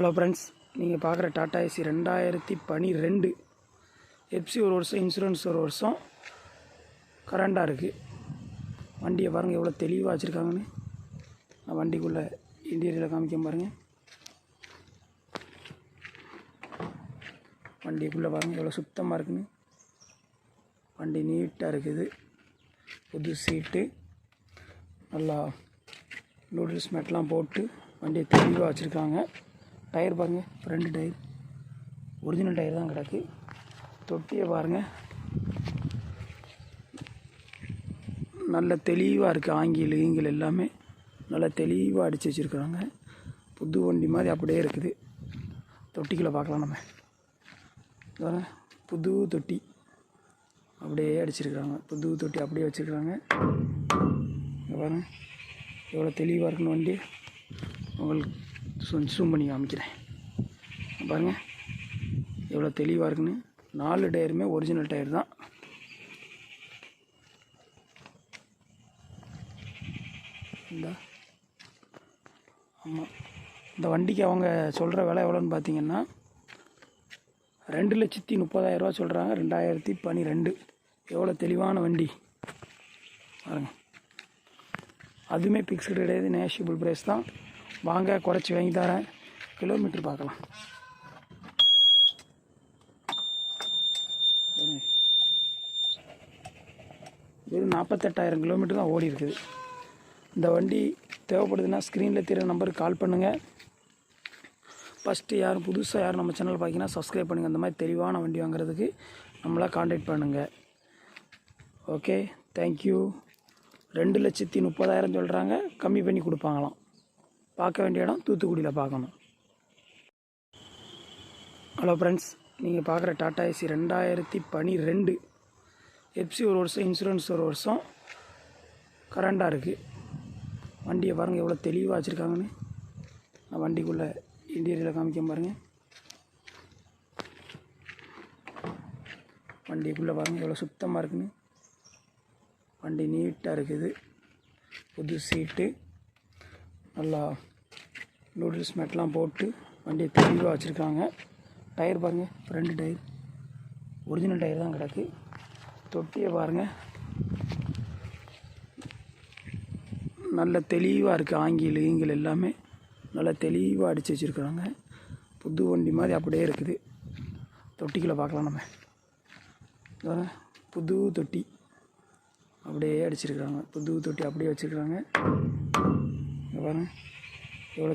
Hello friends, நீங்கள் பார்க்குற Tata AC 2012 FC ஒரு வருஷம், இன்சூரன்ஸ் ஒரு வருஷம், கரண்டாக இருக்குது. வண்டியை பாருங்கள் எவ்வளோ தெளிவாக வச்சுருக்காங்கன்னு. நான் வண்டிக்குள்ளே இன்டீரியரில் காமிக்க பாருங்கள். வண்டிக்குள்ளே பாருங்கள் எவ்வளோ சுத்தமாக இருக்குன்னு. வண்டி நீட்டாக இருக்குது. புது சீட்டு, நல்லா நூடுல்ஸ் மேட்லாம் போட்டு வண்டியை தெளிவாக வச்சுருக்காங்க. டயர் பாருங்கள், ஃப்ரண்ட் டயர் ஒரிஜினல் டயர் தான் கிடக்கு. தொட்டியை பாருங்கள், நல்ல தெளிவாக இருக்குது. ஆங்கில் எல்லாமே நல்லா தெளிவாக அடித்து வச்சுருக்குறாங்க. புது வண்டி மாதிரி அப்படியே இருக்குது. தொட்டிக்குள்ளே பார்க்கலாம் நம்ம. பாருங்க, புது தொட்டி அப்படியே அடிச்சிருக்கிறாங்க. புது தொட்டி அப்படியே வச்சுருக்குறாங்க. இங்கே பாருங்கள் எவ்வளோ தெளிவாக இருக்குன்னு. வண்டி உங்களுக்கு ஜூம் பண்ணி காமிக்கிறேன். பாருங்கள் எவ்வளோ தெளிவாக இருக்குன்னு. 4 டயருமே ஒரிஜினல் டயர் தான். ஆமாம், இந்த வண்டிக்கு அவங்க சொல்கிற விலை எவ்வளோன்னு பார்த்தீங்கன்னா 2,30,000 சொல்கிறாங்க. 2012 எவ்வளோ தெளிவான வண்டி பாருங்கள். அதுவுமே பிக்ஸ்டு கிடையாது, நேஷியபிள் ப்ரைஸ் தான். வாங்க, குறைச்சி வாங்கி தரேன். கிலோமீட்டர் பார்க்கலாம். வெறும் 48,000 கிலோமீட்டர் தான் ஓடி இருக்குது. இந்த வண்டி தேவைப்படுதுன்னா ஸ்க்ரீனில் தெரிகிற நம்பருக்கு கால் பண்ணுங்கள். ஃபஸ்ட்டு யாரும் புதுசாக யாரும் நம்ம சேனல் பார்த்தீங்கன்னா சப்ஸ்கிரைப் பண்ணுங்கள். அந்த மாதிரி தெளிவான வண்டி வாங்குறதுக்கு நம்மளை காண்டாக்ட் பண்ணுங்கள். Okay, thank you. 2,30,000 சொல்கிறாங்க, கம்மி பண்ணி கொடுப்பாங்களாம். பார்க்க வேண்டிய இடம் தூத்துக்குடியில் பார்க்கணும். ஹலோ ஃப்ரெண்ட்ஸ், நீங்கள் பார்க்குற டாடா ஏசி 2012 எஃப்சி ஒரு வருஷம், இன்சூரன்ஸ் ஒரு வருஷம், கரண்டாக இருக்குது. வண்டியை பாருங்கள் எவ்வளோ தெளிவாக வச்சுருக்காங்கன்னு. நான் வண்டிக்குள்ளே இன்டீரியரில் காமிக்க பாருங்கள். வண்டிக்குள்ளே பாருங்கள் எவ்வளோ சுத்தமாக இருக்குன்னு. வண்டி நீட்டாக இருக்குது. புது சீட்டு, நல்லா நூடுல்ஸ் மேட்லாம் போட்டு வண்டியை தெளிவாக வச்சுருக்காங்க. டயர் பாருங்கள், ஃப்ரண்ட் டயர் ஒரிஜினல் டயர் தான் கிடக்கு. தொட்டியை பாருங்கள், நல்ல தெளிவாக இருக்குது. ஆங்கில் எல்லாமே நல்லா தெளிவாக அடித்து வச்சுருக்குறாங்க. புது வண்டி மாதிரி அப்படியே இருக்குது. தொட்டிக்குள்ளே பார்க்கலாம் நம்ம. புது தொட்டி அப்படியே அடிச்சிருக்கிறாங்க. புது தொட்டி அப்படியே வச்சுருக்குறாங்க. இங்கே பாருங்கள் எவ்வளோ